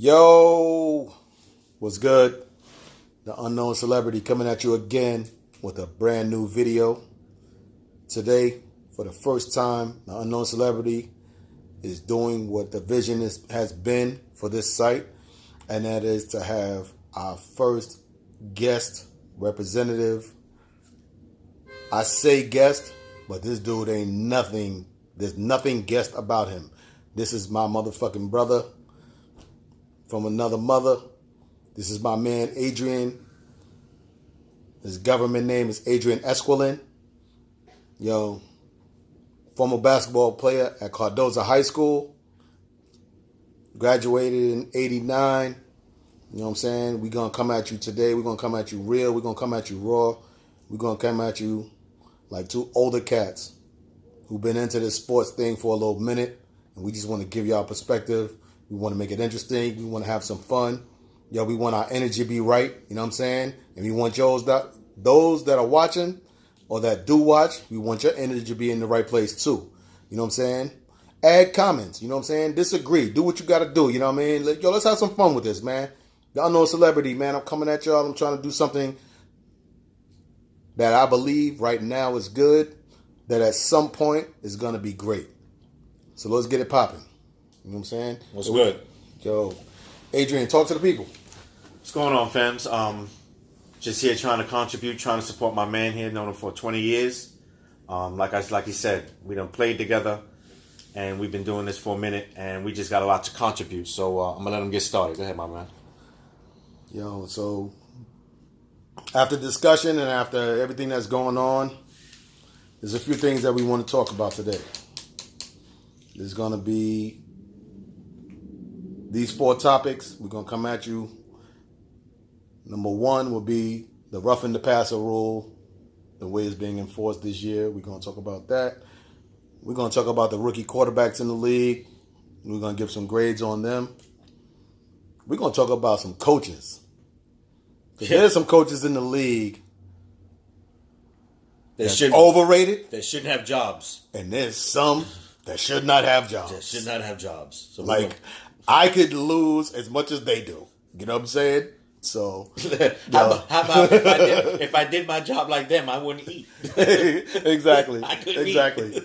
Yo, what's good? The Unknown Celebrity coming at you again with a brand new video. Today, for the first time, the Unknown Celebrity is doing what the vision has been for this site, and that is to have our first guest representative. I say guest, but this dude ain't nothing. There's nothing guest about him. This is my motherfucking brother from another mother. This is my man, Adrian. His government name is Adrian Esquilin. Yo, former basketball player at Cardozo High School. Graduated in 89. You know what I'm saying? We're going to come at you today. We're going to come at you real. We're going to come at you raw. We're going to come at you like two older cats who've been into this sports thing for a little minute. And we just want to give y'all perspective. We want to make it interesting. We want to have some fun. Yo, we want our energy to be right. You know what I'm saying? And we want those that are watching or that do watch, we want your energy to be in the right place too. You know what I'm saying? Add comments. You know what I'm saying? Disagree. Do what you got to do. You know what I mean? Yo, let's have some fun with this, man. The Unknown Celebrity, man. I'm coming at y'all. I'm trying to do something that I believe right now is good, that at some point is going to be great. So let's get it popping. You know what I'm saying? What's good? Yo, Adrian, talk to the people. What's going on, fams? Just here trying to contribute, trying to support my man here. Known him for 20 years. Like he said, we done played together, and we've been doing this for a minute, and we just got a lot to contribute. So I'm gonna let him get started. Go ahead, my man. Yo, so after discussion and after everything that's going on, there's a few things that we want to talk about today. There's gonna be these 4 topics. We're going to come at you. Number 1 will be the roughing the passer rule, the way it's being enforced this year. We're going to talk about that. We're going to talk about the rookie quarterbacks in the league. We're going to give some grades on them. We're going to talk about some coaches. There's some coaches in the league that's overrated. They shouldn't have jobs. And there's some that should not have jobs. They should not have jobs. So I could lose as much as they do. You know what I'm saying? So, how about if I did my job like them, I wouldn't eat. Exactly. I couldn't exactly. eat.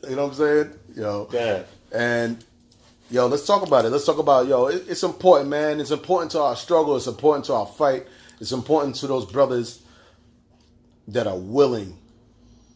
You know what I'm saying? Yo. Yeah. And yo, let's talk about it. Let's talk about it's important, man. It's important to our struggle. It's important to our fight. It's important to those brothers that are willing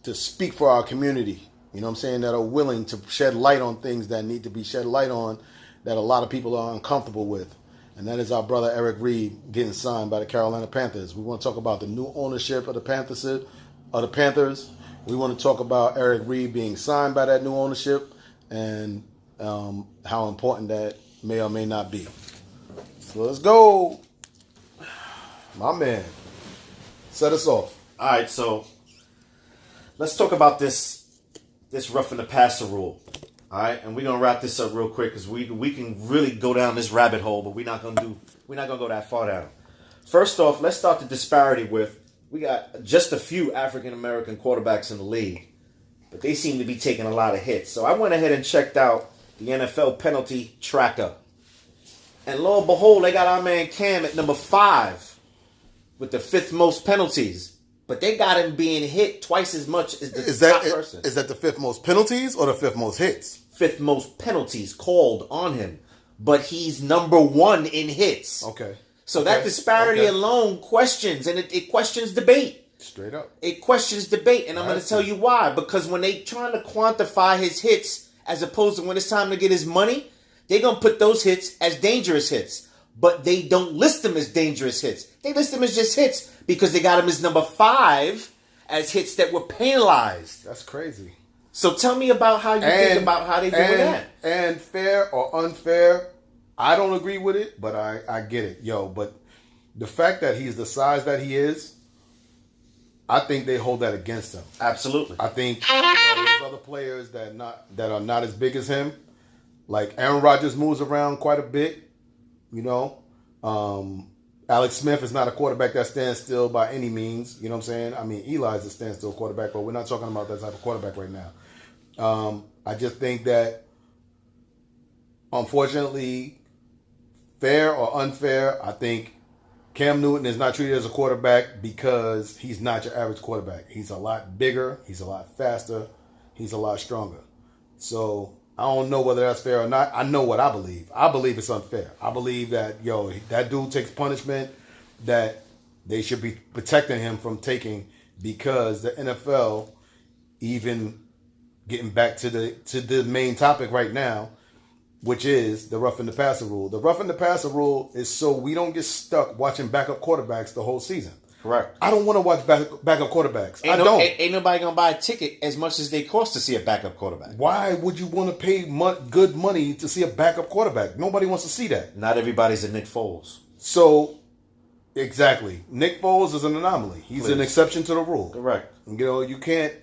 to speak for our community. You know what I'm saying? That are willing to shed light on things that need to be shed light on, that a lot of people are uncomfortable with. And that is our brother Eric Reid getting signed by the Carolina Panthers. We want to talk about the new ownership of the Panthers. We want to talk about Eric Reid being signed by that new ownership and how important that may or may not be. So let's go. My man. Set us off. All right, so let's talk about this roughing the passer rule. All right, and we're gonna wrap this up real quick because we can really go down this rabbit hole, but we're not gonna go that far down. First off, let's start the disparity with we got just a few African American quarterbacks in the league, but they seem to be taking a lot of hits. So I went ahead and checked out the NFL penalty tracker, and lo and behold, they got our man Cam at number 5 with the 5th most penalties. But they got him being hit twice as much as the top person. Is that the 5th most penalties or the 5th most hits? 5th most penalties called on him. But he's number 1 in hits. Okay. So that disparity alone questions, and it questions debate. Straight up. It questions debate, and I'm going to tell you why. Because when they trying to quantify his hits as opposed to when it's time to get his money, they're going to put those hits as dangerous hits. But they don't list them as dangerous hits. They list them as just hits because they got him as number 5 as hits that were penalized. That's crazy. So tell me about how you think about how they doing that. And fair or unfair, I don't agree with it, but I get it. Yo, but the fact that he's the size that he is, I think they hold that against him. Absolutely. I think there's other players that are not as big as him. Like Aaron Rodgers moves around quite a bit. You know, Alex Smith is not a quarterback that stands still by any means. You know what I'm saying? I mean, Eli's a standstill quarterback, but we're not talking about that type of quarterback right now. I just think that, unfortunately, fair or unfair, I think Cam Newton is not treated as a quarterback because he's not your average quarterback. He's a lot bigger. He's a lot faster. He's a lot stronger. So I don't know whether that's fair or not. I know what I believe. I believe it's unfair. I believe that, that dude takes punishment that they should be protecting him from taking because the NFL, even getting back to the main topic right now, which is the roughing the passer rule. The roughing the passer rule is so we don't get stuck watching backup quarterbacks the whole season. Correct. I don't want to watch backup quarterbacks. I don't. Ain't nobody going to buy a ticket as much as they cost to see a backup quarterback. Why would you want to pay good money to see a backup quarterback? Nobody wants to see that. Not everybody's a Nick Foles. So, exactly. Nick Foles is an anomaly. He's an exception to the rule. Correct. You can't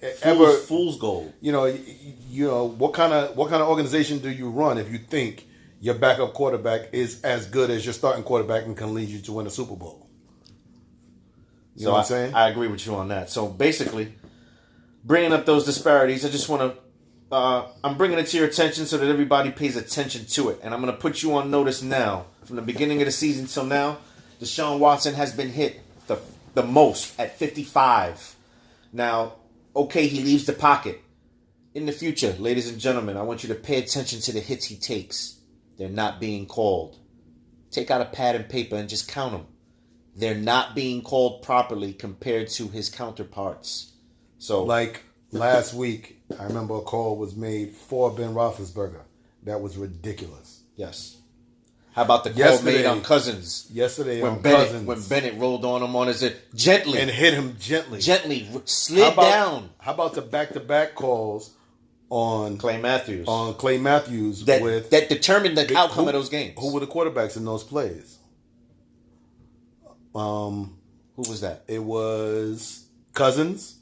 Fool's gold. What kind of organization do you run if you think your backup quarterback is as good as your starting quarterback and can lead you to win a Super Bowl? You know what I'm saying? I agree with you on that. So basically, bringing up those disparities, I just want to, I'm bringing it to your attention so that everybody pays attention to it. And I'm going to put you on notice now. From the beginning of the season till now, Deshaun Watson has been hit the most at 55. Now, okay, he leaves the pocket. In the future, ladies and gentlemen, I want you to pay attention to the hits he takes. They're not being called. Take out a pad and paper and just count them. They're not being called properly compared to his counterparts. So, like last week, I remember a call was made for Ben Roethlisberger. That was ridiculous. Yes. How about the call made on Cousins? Yesterday when on Bennett, Cousins. When Bennett rolled on him on his gently. And hit him gently. Gently. Slid down. How about the back-to-back calls on Clay Matthews? That determined the outcome of those games. Who were the quarterbacks in those plays? Who was that? It was Cousins,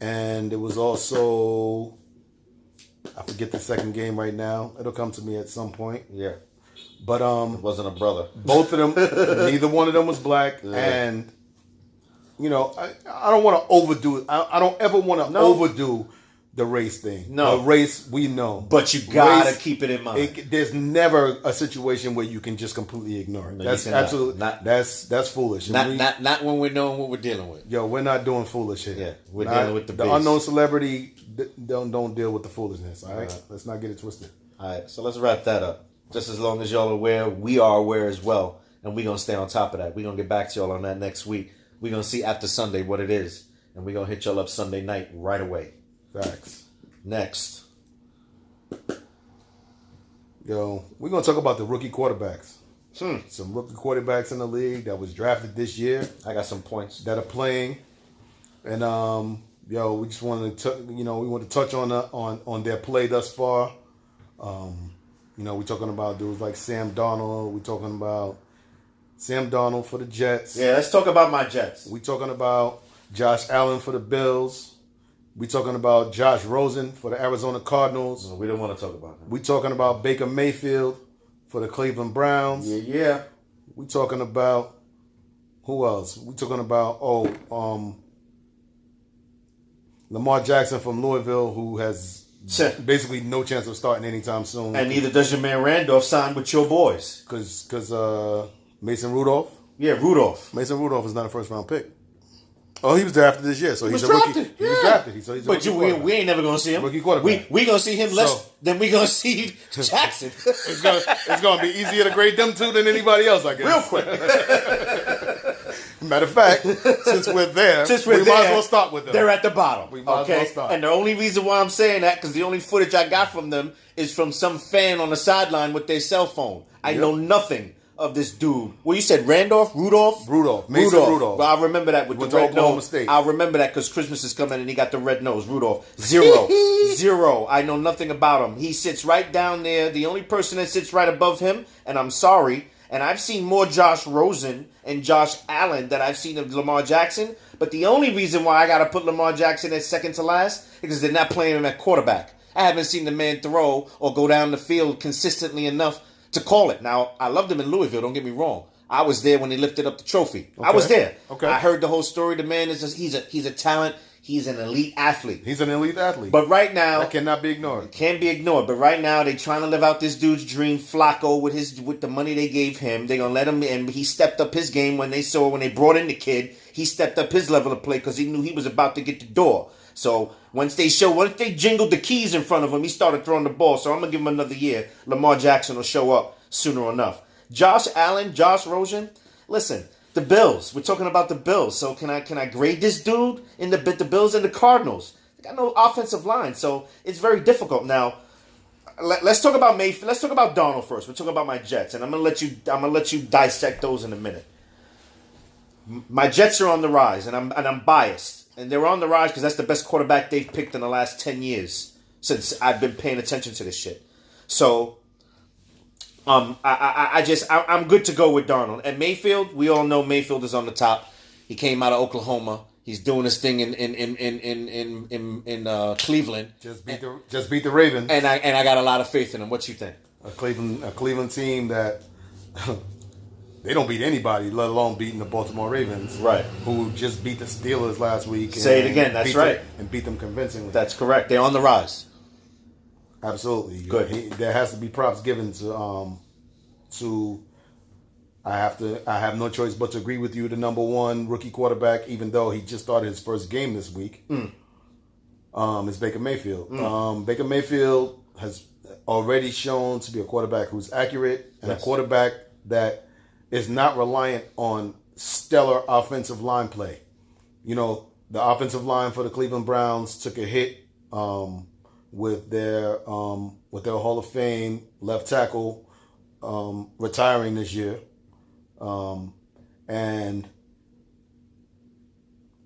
and it was also, I forget the second game right now. It'll come to me at some point. Yeah. But it wasn't a brother. Both of them, neither one of them was black, and I don't want to overdo it. I don't ever want to overdo the race thing. No. The race, we know. But you gotta keep it in mind. There's never a situation where you can just completely ignore it. No, that's absolutely that's foolish. Not when we're knowing what we're dealing with. Yo, we're not doing foolish here. Yeah, we're dealing with the unknown celebrity. Don't deal with the foolishness. All right, let's not get it twisted. All right, so let's wrap that up. Just as long as y'all are aware, we are aware as well, and we're gonna stay on top of that. We're gonna get back to y'all on that next week. We're gonna see after Sunday what it is, and we're gonna hit y'all up Sunday night right away. Facts. Next. Yo, we're going to talk about the rookie quarterbacks. Some rookie quarterbacks in the league that was drafted this year. I got some points. That are playing. And, we just wanted to, we want to touch on their play thus far. We're talking about dudes like Sam Darnold. We're talking about Sam Darnold for the Jets. Yeah, let's talk about my Jets. We're talking about Josh Allen for the Bills. We talking about Josh Rosen for the Arizona Cardinals. No, we don't want to talk about him. We talking about Baker Mayfield for the Cleveland Browns. Yeah. We talking about who else? We talking about Lamar Jackson from Louisville, who has basically no chance of starting anytime soon. And neither does your man Randolph sign with your boys. Because Mason Rudolph. Yeah, Rudolph. Mason Rudolph is not a first round pick. Oh, he was drafted this year, so he's a drafted. rookie. He was drafted, so he's a but we ain't never gonna see him. Rookie quarterback. We gonna see him less than we gonna see Jackson. it's gonna be easier to grade them two than anybody else, I guess. Real quick. Matter of fact, since we're there, we might as well start with them. They're at the bottom. We might as well start. And the only reason why I'm saying that because the only footage I got from them is from some fan on the sideline with their cell phone. I know nothing of this dude. Well, you said Rudolph. Mason Rudolph. Well, I remember that with the red nose. I remember that because Christmas is coming and he got the red nose. Rudolph. Zero. I know nothing about him. He sits right down there. The only person that sits right above him, and I'm sorry, and I've seen more Josh Rosen and Josh Allen than I've seen of Lamar Jackson. But the only reason why I got to put Lamar Jackson at second to last is because they're not playing him at quarterback. I haven't seen the man throw or go down the field consistently enough to call it. Now, I loved him in Louisville, don't get me wrong. I was there when they lifted up the trophy. Okay. I was there. Okay. I heard the whole story. The man is he's a talent. He's an elite athlete. He's an elite athlete. But right now, that cannot be ignored. Can't be ignored. But right now, they trying to live out this dude's dream. Flacco with the money they gave him, they gonna let him in. He stepped up his game when they brought in the kid. He stepped up his level of play because he knew he was about to get the door. So once they jingled the keys in front of him, he started throwing the ball. So I'm gonna give him another year. Lamar Jackson will show up sooner enough. Josh Allen, Josh Rosen. Listen, the Bills. We're talking about the Bills. So can I grade this dude in the Bills and the Cardinals? They got no offensive line, so it's very difficult. Now, let's talk about Mayfield. Let's talk about Darnold first. We're talking about my Jets, and I'm gonna let you dissect those in a minute. My Jets are on the rise, and I'm biased, and they're on the rise because that's the best quarterback they've picked in the last 10 years since I've been paying attention to this shit. So. I'm good to go with Darnold. And Mayfield, we all know Mayfield is on the top. He came out of Oklahoma. He's doing his thing in Cleveland. Just beat the Ravens. And I got a lot of faith in him. What you think? A Cleveland team that they don't beat anybody, let alone beating the Baltimore Ravens. Right. Who just beat the Steelers last week. Say it again. That's right. And beat them convincingly. That's correct. They're on the rise. Absolutely. Good. There has to be props given to I have no choice but to agree with you, the number one rookie quarterback, even though he just started his first game this week. Is Baker Mayfield. Baker Mayfield has already shown to be a quarterback who's accurate and a quarterback that is not reliant on stellar offensive line play. You know, the offensive line for the Cleveland Browns took a hit with their Hall of Fame left tackle retiring this year, and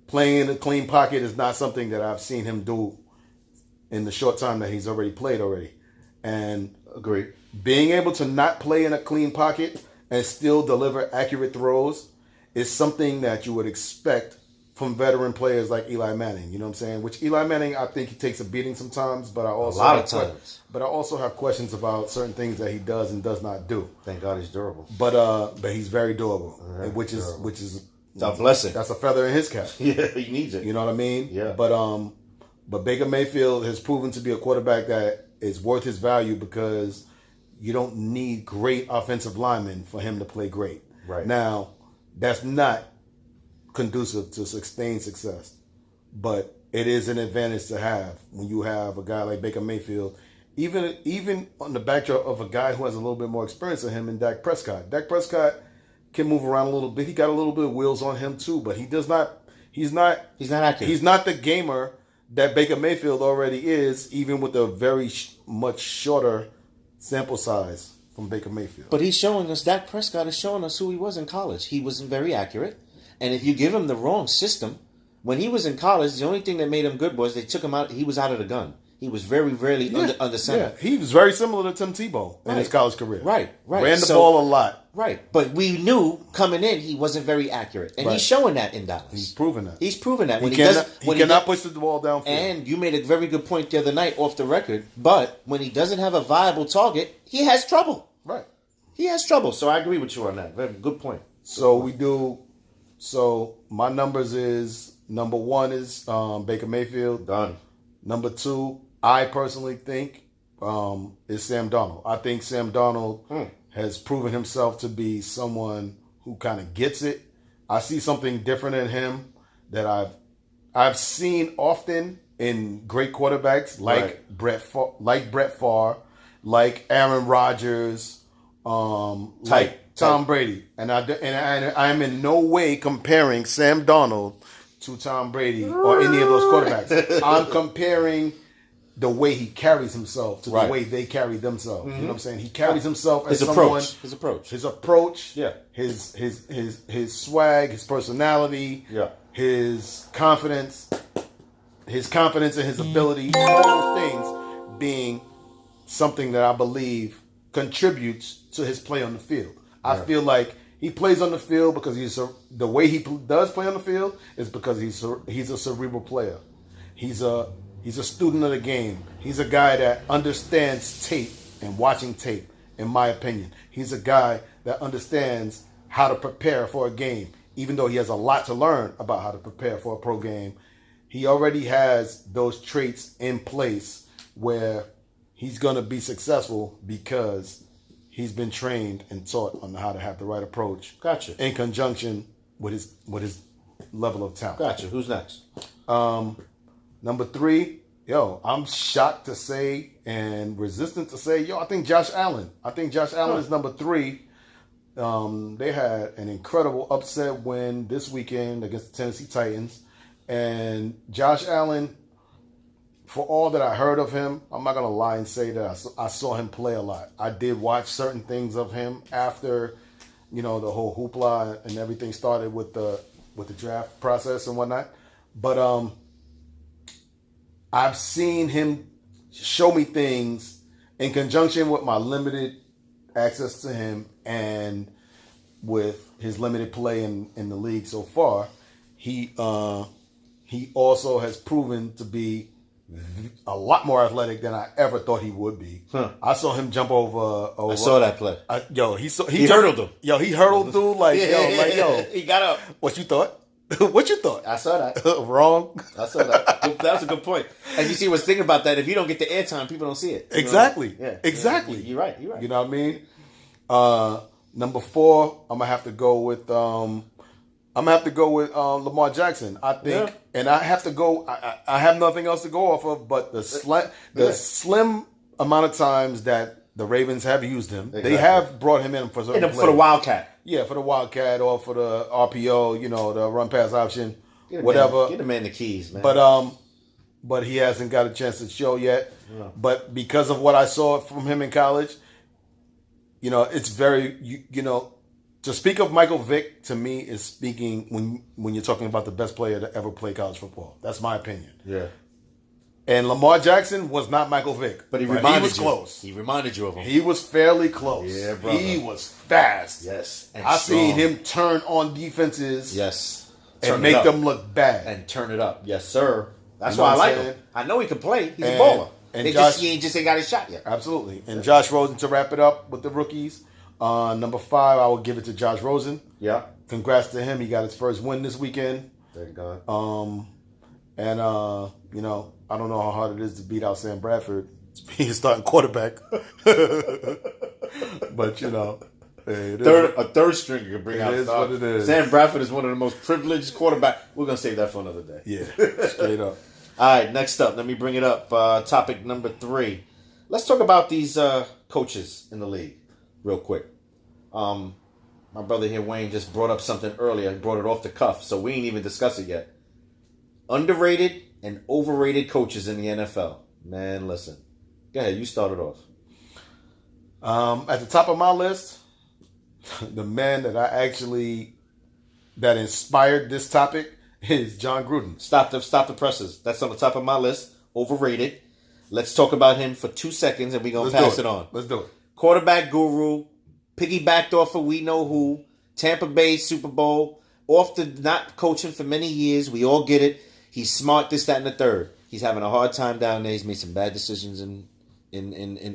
playing in a clean pocket is not something that I've seen him do in the short time that he's already played already. And agree, being able to not play in a clean pocket and still deliver accurate throws is something that you would expect from veteran players like Eli Manning, you know what I'm saying? Which Eli Manning, I think he takes a beating sometimes, but I also But I also have questions about certain things that he does and does not do. Thank God he's durable. But he's very durable, which is it's a blessing. That's a feather in his cap. Yeah, he needs it. You know what I mean? Yeah. But Baker Mayfield has proven to be a quarterback that is worth his value because you don't need great offensive linemen for him to play great. Right. Now, that's not conducive to sustained success, but it is an advantage to have when you have a guy like Baker Mayfield, even on the backdrop of a guy who has a little bit more experience than him in Dak Prescott. Dak Prescott can move around a little bit. He got a little bit of wheels on him too, but he's not accurate. He's not the gamer that Baker Mayfield already is, even with a very much shorter sample size from Baker Mayfield. But he's showing us, Dak Prescott is showing us who he was in college. He wasn't very accurate. And if you give him the wrong system, when he was in college, the only thing that made him good was they took him out. He was out of the gun. He was very rarely under center. Yeah, he was very similar to Tim Tebow in his college career. Right. Ran the ball a lot. Right. But we knew coming in he wasn't very accurate. And he's showing that in Dallas. He's proven that. When he cannot push the ball downfield. And you made a very good point the other night off the record. But when he doesn't have a viable target, he has trouble. Right. He has trouble. So I agree with you on that. Very good point. So my numbers is number one is Baker Mayfield. Done. Number two, I personally think is Sam Darnold. I think Sam Darnold has proven himself to be someone who kind of gets it. I see something different in him that I've seen often in great quarterbacks like Brett Favre, like Aaron Rodgers, like Tom Brady, and I'm in no way comparing Sam Darnold to Tom Brady or any of those quarterbacks. I'm comparing the way he carries himself to the way they carry themselves. You know what I'm saying? He carries himself as someone. His approach. Yeah. His swag, his personality. Yeah. His confidence in his ability. All those things being something that I believe contributes to his play on the field. I feel like he plays on the field because the way he does play on the field is because he's a cerebral player. He's a student of the game. He's a guy that understands tape and watching tape, in my opinion. He's a guy that understands how to prepare for a game. Even though he has a lot to learn about how to prepare for a pro game, he already has those traits in place where he's going to be successful because he's been trained and taught on how to have the right approach. Gotcha. In conjunction with his level of talent. Gotcha. Who's next? Number 3, I'm shocked to say and resistant to say, I think Josh Allen. I think Josh Allen is number 3. They had an incredible upset win this weekend against the Tennessee Titans. And Josh Allen, for all that I heard of him, I'm not going to lie and say that I saw him play a lot. I did watch certain things of him after, the whole hoopla and everything started with the draft process and whatnot. But I've seen him show me things in conjunction with my limited access to him and with his limited play in the league so far. He also has proven to be a lot more athletic than I ever thought he would be. I saw him jump over. I saw that play. He hurdled him. He hurdled through He got up. What you thought? What you thought? I saw that. Wrong. I saw that. That was a good point. And you see what's thinking about that. If you don't get the airtime, people don't see it. Exactly. Yeah. Exactly. You're right. You know what I mean? Number 4, I'm gonna have to go with Lamar Jackson. I think, and I have to go. I have nothing else to go off of, but the slim amount of times that the Ravens have used him, they have brought him in for certain for the Wildcat. Yeah, for the Wildcat or for the RPO, the run pass option, whatever. Get the man the keys, man. But he hasn't got a chance to show yet. No. But because of what I saw from him in college, it's very to speak of Michael Vick to me is speaking when you're talking about the best player to ever play college football. That's my opinion. Yeah. And Lamar Jackson was not Michael Vick, but he was close. He reminded you of him. He was fairly close. Yeah, brother. He was fast. Yes, I seen him turn on defenses. Yes, and make them look bad and turn it up. Yes, sir. That's why I like him. I know he can play. He's a baller. And he just ain't got his shot yet. Absolutely. And Josh Rosen to wrap it up with the rookies. Number 5, I will give it to Josh Rosen. Yeah. Congrats to him. He got his first win this weekend. Thank God. And I don't know how hard it is to beat out Sam Bradford. He's starting quarterback. But a third stringer can bring out it is what it is. Sam Bradford is one of the most privileged quarterbacks. We're gonna save that for another day. Yeah, straight up. All right, next up, let me bring it up. Topic number 3. Let's talk about these coaches in the league real quick. My brother here, Wayne, just brought up something earlier. He brought it off the cuff, so we ain't even discussed it yet. Underrated and overrated coaches in the NFL. Man, listen. Go ahead, you start it off. At the top of my list, the man that inspired this topic is John Gruden. Stop the presses. That's on the top of my list. Overrated. Let's talk about him for 2 seconds and we're going to pass it on. Let's do it. Quarterback guru, piggybacked off of we know who, Tampa Bay Super Bowl, off the not coaching for many years. We all get it. He's smart, this, that, and the third. He's having a hard time down there. He's made some bad decisions in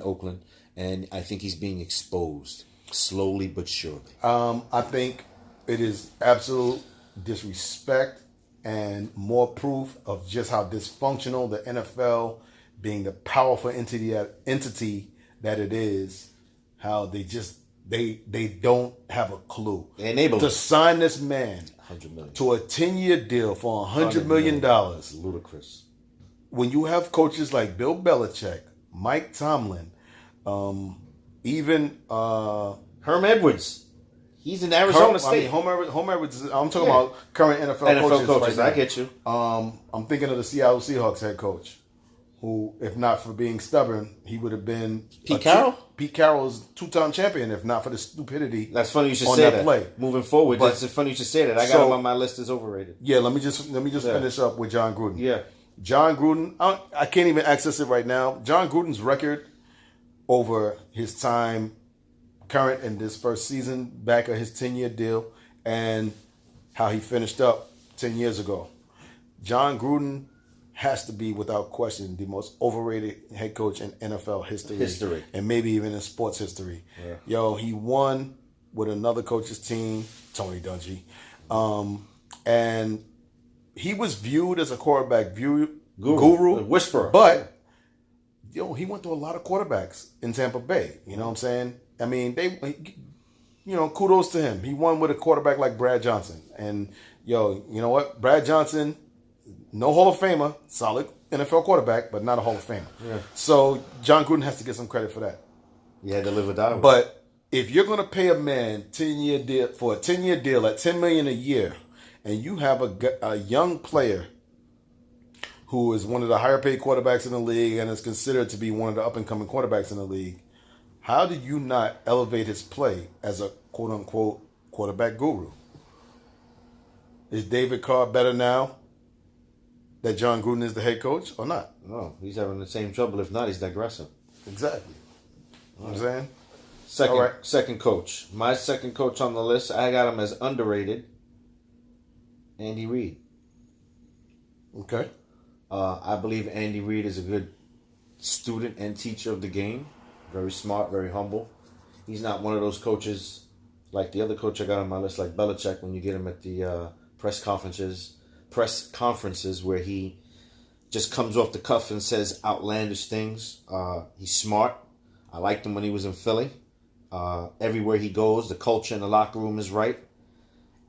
Oakland. And I think he's being exposed slowly but surely. I think it is absolute disrespect and more proof of just how dysfunctional the NFL, being the powerful entity that it is, how they don't have a clue. They enable to sign this man $100 million to a 10-year deal for $100 million. Ludicrous. When you have coaches like Bill Belichick, Mike Tomlin, even Herm Edwards. He's in Arizona State. Herm Edwards. I'm talking about current NFL coaches. Right, I get you. I'm thinking of the Seattle Seahawks head coach, who, if not for being stubborn, he would have been Pete Carroll. Pete Carroll's 2-time champion, if not for the stupidity. That's funny you should say that. Play. Moving forward, that's funny you should say that. I got him on my list as overrated. Yeah, let me just finish up with John Gruden. Yeah, John Gruden. I can't even access it right now. John Gruden's record over his time current in this first season back of his 10-year deal and how he finished up 10 years ago. John Gruden has to be, without question, the most overrated head coach in NFL history. And maybe even in sports history. Yeah. He won with another coach's team, Tony Dungy. And he was viewed as a quarterback Guru. A whisperer. but he went through a lot of quarterbacks in Tampa Bay. You know what I'm saying? I mean, kudos to him. He won with a quarterback like Brad Johnson. And, you know what? Brad Johnson, no Hall of Famer, solid NFL quarterback, but not a Hall of Famer. Yeah. So John Gruden has to get some credit for that. You had to live or die with. But if you're going to pay a man 10-year deal for a 10-year deal at $10 million a year, and you have a young player who is one of the higher paid quarterbacks in the league and is considered to be one of the up and coming quarterbacks in the league, how did you not elevate his play as a quote unquote quarterback guru? Is David Carr better now that John Gruden is the head coach or not? No, he's having the same trouble. If not, he's digressing. Exactly. You know what I'm saying? Second coach. My second coach on the list, I got him as underrated. Andy Reid. Okay. I believe Andy Reid is a good student and teacher of the game. Very smart, very humble. He's not one of those coaches like the other coach I got on my list, like Belichick, when you get him at the press conferences where he just comes off the cuff and says outlandish things. He's smart. I liked him when he was in Philly. Everywhere he goes, the culture in the locker room is right.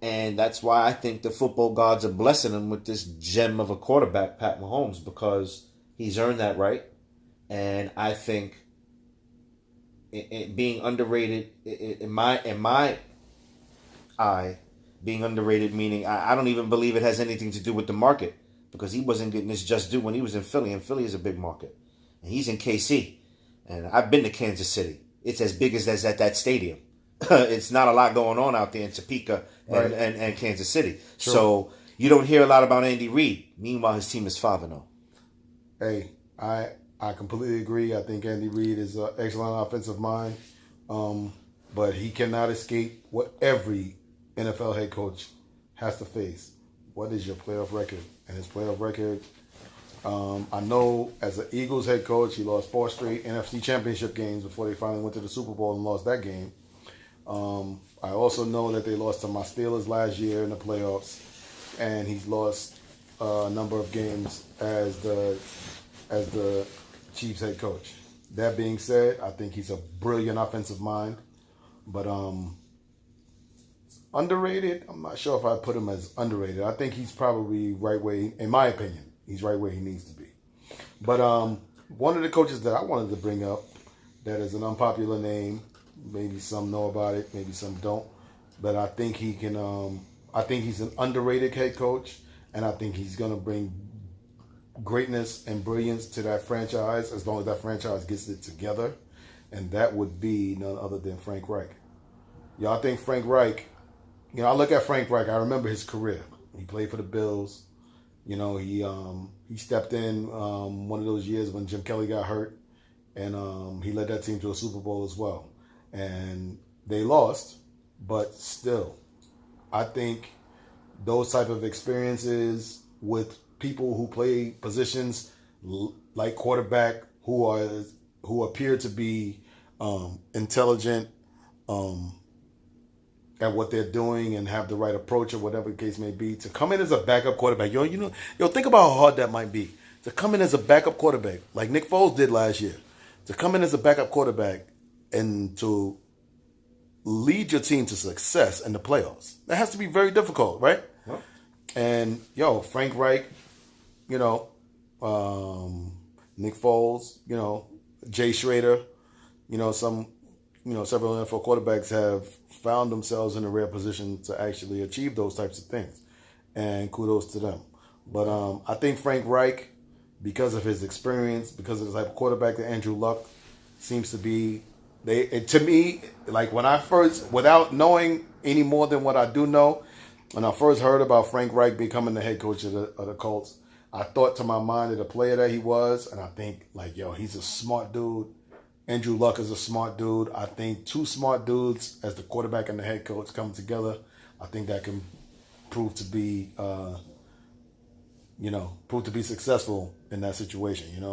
And that's why I think the football gods are blessing him with this gem of a quarterback, Pat Mahomes, because he's earned that right. And I think it being underrated, in my eye, being underrated, meaning I don't even believe it has anything to do with the market, because he wasn't getting his just due when he was in Philly, and Philly is a big market. And he's in KC. And I've been to Kansas City. It's as big as at that stadium. It's not a lot going on out there in Topeka and Kansas City. True. So you don't hear a lot about Andy Reid. Meanwhile, his team is 5-0. Hey, I completely agree. I think Andy Reid is an excellent offensive mind. But he cannot escape what every NFL head coach has to face. What is your playoff record? And his playoff record, I know as an Eagles head coach, he lost 4 straight NFC championship games before they finally went to the Super Bowl and lost that game. I also know that they lost to my Steelers last year in the playoffs, and he's lost a number of games as the Chiefs head coach. That being said, I think he's a brilliant offensive mind, but underrated, I'm not sure if I put him as underrated. I think he's probably right where, in my opinion, he's right where he needs to be. But one of the coaches that I wanted to bring up that is an unpopular name, maybe some know about it, maybe some don't, but I think he can. I think he's an underrated head coach, and I think he's going to bring greatness and brilliance to that franchise as long as that franchise gets it together, and that would be none other than Frank Reich. Y'all think Frank Reich? You know, I look at Frank Reich. I remember his career. He played for the Bills. You know, he stepped in one of those years when Jim Kelly got hurt, and he led that team to a Super Bowl as well. And they lost, but still, I think those type of experiences with people who play positions like quarterback, who appear to be intelligent at what they're doing and have the right approach or whatever the case may be, to come in as a backup quarterback. Think about how hard that might be. To come in as a backup quarterback, like Nick Foles did last year. To come in as a backup quarterback and to lead your team to success in the playoffs. That has to be very difficult, right? Huh? And, Frank Reich, Nick Foles, Jay Schrader, several NFL quarterbacks have found themselves in a rare position to actually achieve those types of things. And kudos to them. But I think Frank Reich, because of his experience, because of the type of quarterback that Andrew Luck seems to be, to me, like when I first, without knowing any more than what I do know, when I first heard about Frank Reich becoming the head coach of the Colts, I thought to my mind of the player that he was, and I think, he's a smart dude. Andrew Luck is a smart dude. I think 2 smart dudes as the quarterback and the head coach come together. I think that can prove to be, successful in that situation,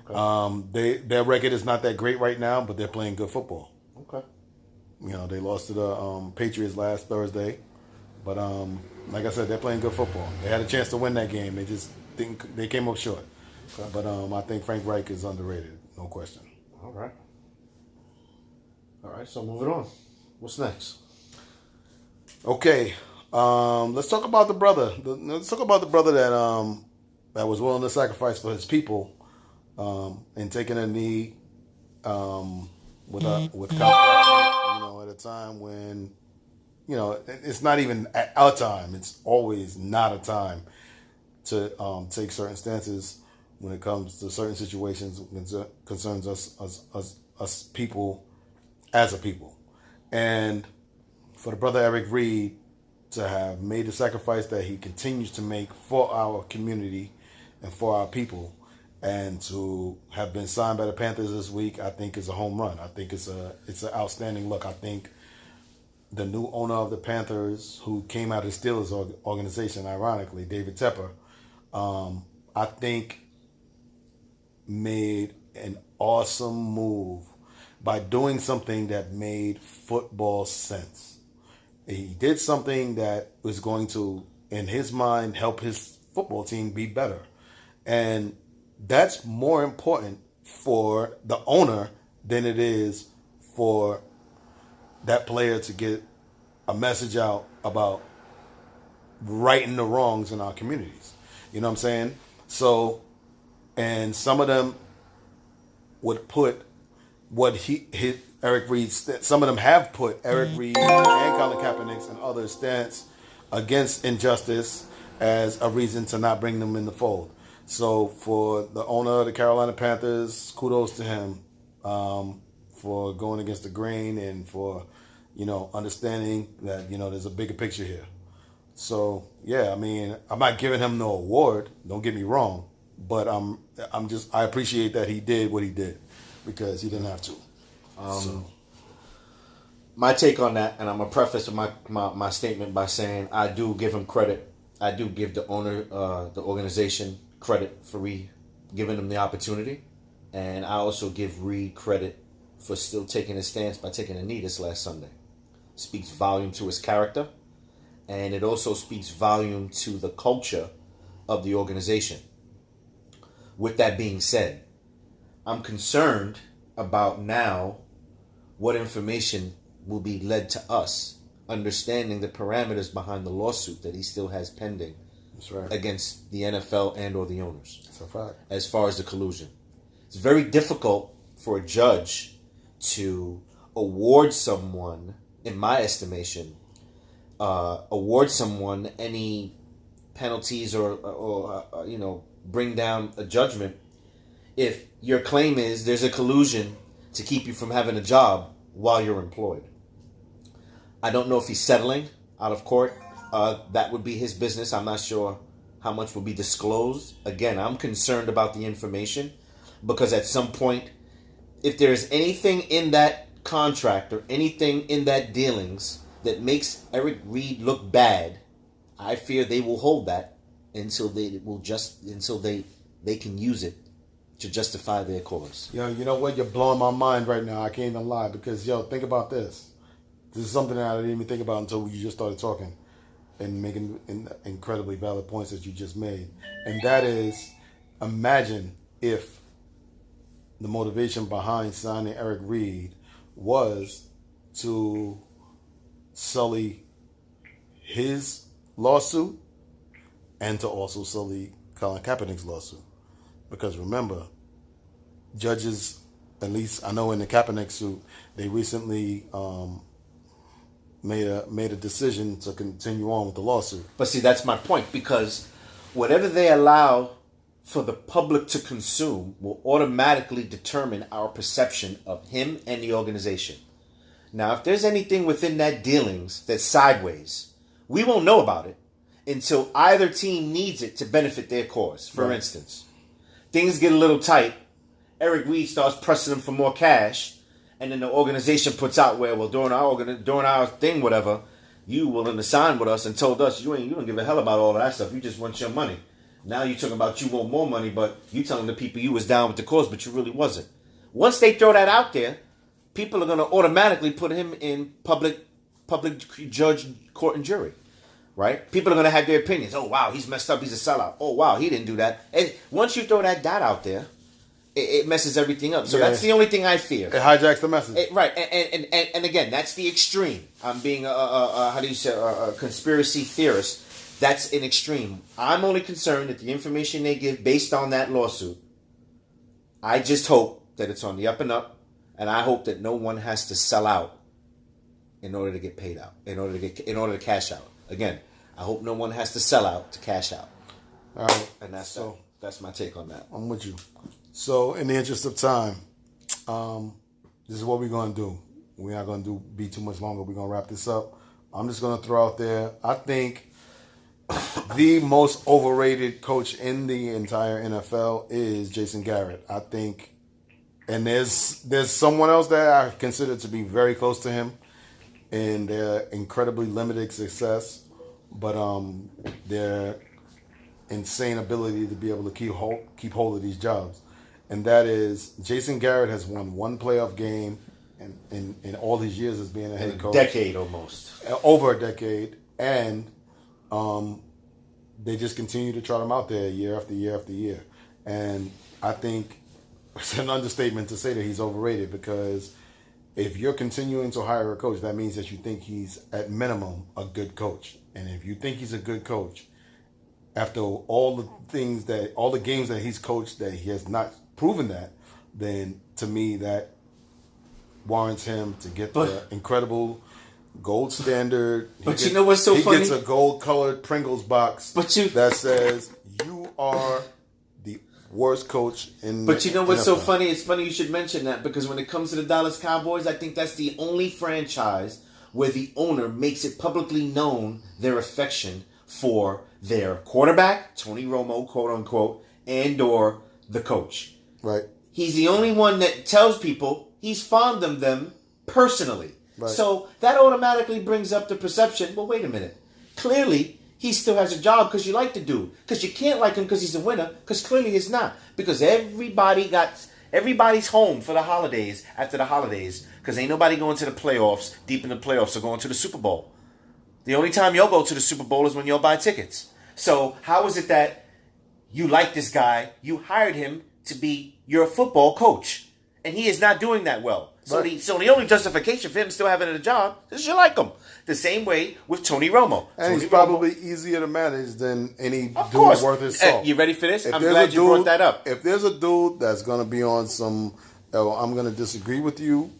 Okay. Their record is not that great right now, but they're playing good football. Okay. They lost to the Patriots last Thursday, But like I said, they're playing good football. They had a chance to win that game. They just didn't. They came up short. Okay. But I think Frank Reich is underrated, no question. All right. So moving on. What's next? Okay. Let's talk about the brother. Let's talk about the brother that was willing to sacrifice for his people, and taking a knee with Colin, at a time when, it's not even at our time. It's always not a time to take certain stances when it comes to certain situations concerns us people as a people. And for the brother Eric Reid to have made the sacrifice that he continues to make for our community and for our people, and to have been signed by the Panthers this week, I think is a home run. I think it's an outstanding look. I think the new owner of the Panthers, who came out of the Steelers organization, ironically, David Tepper, I think made an awesome move by doing something that made football sense. He did something that was going to, in his mind, help his football team be better. And that's more important for the owner than it is for that player to get a message out about righting the wrongs in our communities. You know what I'm saying? So, and some of them would put Eric Reid, some of them have put Eric Reid and Colin Kaepernick and others' stance against injustice as a reason to not bring them in the fold. So for the owner of the Carolina Panthers, kudos to him for going against the grain and for, understanding that, there's a bigger picture here. So, yeah, I'm not giving him no award, don't get me wrong, but I appreciate that he did what he did because he didn't have to. My take on that, and I'm going to preface my statement by saying I do give him credit. I do give the owner, the organization, credit for giving him the opportunity. And I also give Reid credit for still taking his stance by taking a knee this last Sunday. Speaks volume to his character. And it also speaks volume to the culture of the organization. With that being said, I'm concerned about now what information will be led to us, understanding the parameters behind the lawsuit that he still has pending. That's right. Against the NFL and or the owners. That's a fact. As far as the collusion. It's very difficult for a judge to award someone, in my estimation, any penalties or bring down a judgment if your claim is there's a collusion to keep you from having a job while you're employed. I don't know if he's settling out of court. That would be his business. I'm not sure how much will be disclosed. Again, I'm concerned about the information because at some point, if there's anything in that contract or anything in that dealings that makes Eric Reid look bad, I fear they will hold that until they can use it to justify their cause. Yo, you know what? You're blowing my mind right now. I can't even lie because, think about this. This is something that I didn't even think about until you just started talking and making incredibly valid points that you just made. And that is, imagine if the motivation behind signing Eric Reid was to sully his lawsuit and to also sully Colin Kaepernick's lawsuit. Because remember, judges, at least I know in the Kaepernick suit, they recently made a decision to continue on with the lawsuit. But see, that's my point, because whatever they allow for the public to consume will automatically determine our perception of him and the organization. Now, if there's anything within that dealings that's sideways, we won't know about it until either team needs it to benefit their cause. For instance, things get a little tight, Eric Reid starts pressing them for more cash, and then the organization puts out during our thing, whatever, you willing to sign with us and told us you don't give a hell about all of that stuff. You just want your money. Now you're talking about you want more money, but you telling the people you was down with the cause, but you really wasn't. Once they throw that out there, people are going to automatically put him in public judge, court, and jury. right? People are going to have their opinions. Oh, wow, he's messed up. He's a sellout. Oh, wow, he didn't do that. And once you throw that dot out there, it messes everything up. So that's the only thing I fear. It hijacks the message. Right. And again, that's the extreme. I'm being a conspiracy theorist. That's an extreme. I'm only concerned that the information they give based on that lawsuit, I just hope that it's on the up and up, and I hope that no one has to sell out in order to get paid out, in order to cash out. Again, I hope no one has to sell out to cash out. All right. And that's my take on that. I'm with you. So, in the interest of time, this is what we're going to do. We're not going to be too much longer. We're going to wrap this up. I'm just going to throw out there, I think the most overrated coach in the entire NFL is Jason Garrett. I think, and there's someone else that I consider to be very close to him in their incredibly limited success, but their insane ability to be able to keep hold of these jobs. And that is, Jason Garrett has won one playoff game in all his years as being a head coach. Decade almost. Over a decade. And they just continue to trot him out there year after year after year. And I think it's an understatement to say that he's overrated, because if you're continuing to hire a coach, that means that you think he's, at minimum, a good coach. And if you think he's a good coach, after all the games that he's coached that he has not proven that, then to me that warrants him to get the incredible gold standard. You know what's so funny? He gets a gold-colored Pringles box that says, "You are the worst coach in." But you know what's NFL. so funny? It's funny you should mention that, because when it comes to the Dallas Cowboys, I think that's the only franchise where the owner makes it publicly known their affection for their quarterback, Tony Romo, quote unquote, and or the coach. Right. He's the only one that tells people he's fond of them personally. Right. So that automatically brings up the perception, well, wait a minute. Clearly, he still has a job because you like the dude. Because you can't like him because he's a winner, because clearly he's not. Because everybody's home for the holidays, after the holidays, because ain't nobody going to the playoffs, deep in the playoffs, or going to the Super Bowl. The only time you'll go to the Super Bowl is when you'll buy tickets. So how is it that you like this guy, you hired him to be your football coach, and he is not doing that well? So, right. the only justification for him still having a job is you like him. The same way with Tony Romo. And Tony he's probably easier to manage than any dude course. worth his salt. You ready for this? I'm glad you brought that up. If there's a dude that's going to be on some, I'm going to disagree with you,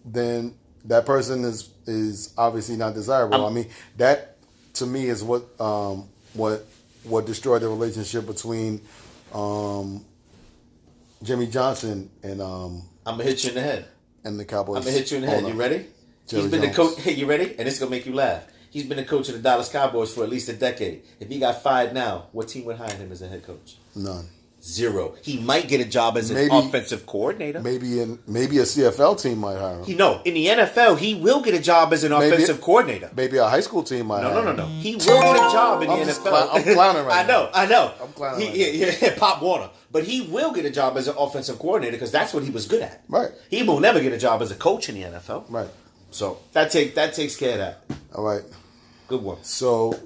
then that person is obviously not desirable. I mean, that to me is what destroyed the relationship between Jimmy Johnson and I'm gonna hit you in the head. And the Cowboys. I'm gonna hit you in the head. You ready? Jerry He's been Jones. the coach. Hey, you ready? And it's gonna make you laugh. He's been the coach of the Dallas Cowboys for at least a decade. If he got fired now, what team would hire him as a head coach? None. Zero. He might get a job as an offensive coordinator. Maybe a CFL team might hire him. In the NFL, he will get a job as an offensive coordinator. Maybe a high school team might hire him. No. He will get a job in the NFL. I'm clowning right now. I know. I'm clowning right now. Yeah, Pop Warner. But he will get a job as an offensive coordinator because that's what he was good at. Right. He will never get a job as a coach in the NFL. Right. So that takes care of that. All right. Good one. So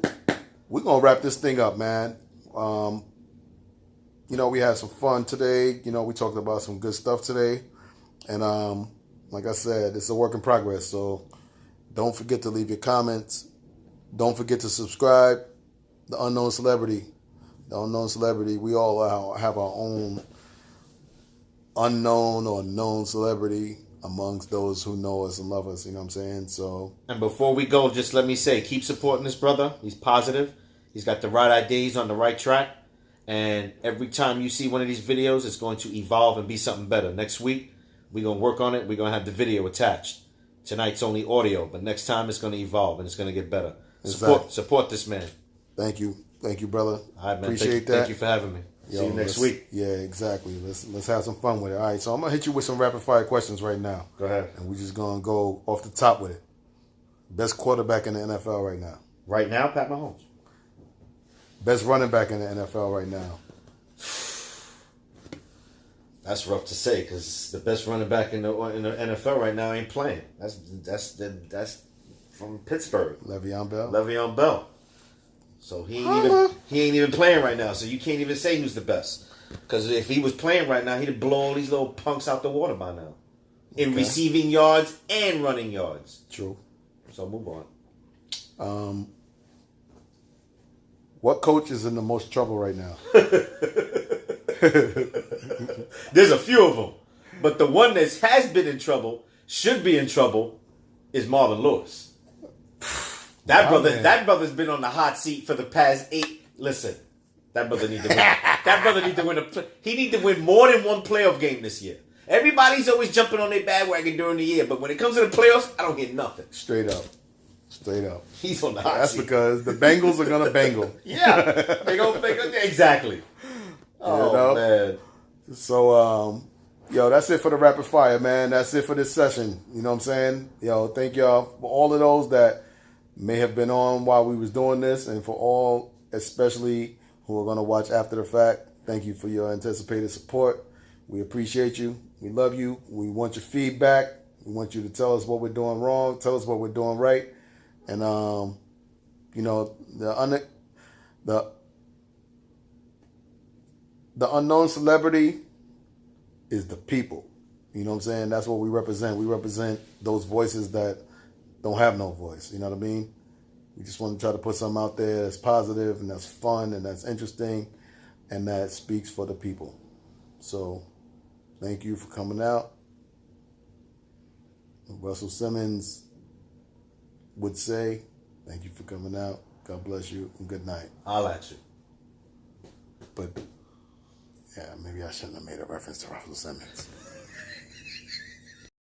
we're going to wrap this thing up, man. We had some fun today. We talked about some good stuff today. And like I said, it's a work in progress. So don't forget to leave your comments. Don't forget to subscribe. The Unknown Celebrity. We all have our own unknown or known celebrity amongst those who know us and love us. You know what I'm saying? So. And before we go, just let me say, keep supporting this brother. He's positive. He's got the right idea. He's on the right track. And every time you see one of these videos, it's going to evolve and be something better. Next week, we're going to work on it. We're going to have the video attached. Tonight's only audio, but next time it's going to evolve and it's going to get better. Exactly. Support this man. Thank you, brother. All right, man. Appreciate that. Thank you for having me. See you next week. Yeah, exactly. Let's have some fun with it. All right, so I'm gonna hit you with some rapid fire questions right now. Go ahead. And we're just gonna go off the top with it. Best quarterback in the NFL right now. Right now, Pat Mahomes. Best running back in the NFL right now. That's rough to say because the best running back in the NFL right now ain't playing. That's from Pittsburgh, Le'Veon Bell. Le'Veon Bell. So he ain't even playing right now. So you can't even say who's the best. Because if he was playing right now, he'd blow all these little punks out the water by now. In receiving yards and running yards. True. So move on. What coach is in the most trouble right now? There's a few of them. But the one that has been in trouble, should be in trouble, is Marvin Lewis. That brother's been on the hot seat for the past 8. Listen, that brother need to win. That brother need to win he need to win more than one playoff game this year. Everybody's always jumping on their bandwagon during the year, but when it comes to the playoffs, I don't hear nothing. Straight up. He's on the hot That's seat. because the Bengals are gonna bangle. Yeah, they gonna exactly. Oh man. So yo, that's it for the rapid fire, man. That's it for this session. You know what I'm saying? Yo, thank y'all for all of those that may have been on while we was doing this, and for all, especially who are gonna watch after the fact. Thank you for your anticipated support. We appreciate you. We love you. We want your feedback. We want you to tell us what we're doing wrong. Tell us what we're doing right. And you know, the unknown celebrity is the people. You know what I'm saying? That's what we represent. We represent those voices that don't have no voice. You know what I mean? We just want to try to put something out there that's positive and that's fun and that's interesting and that speaks for the people. So thank you for coming out. Russell Simmons would say, thank you for coming out. God bless you and good night. I'll at you. But yeah, maybe I shouldn't have made a reference to Russell Simmons.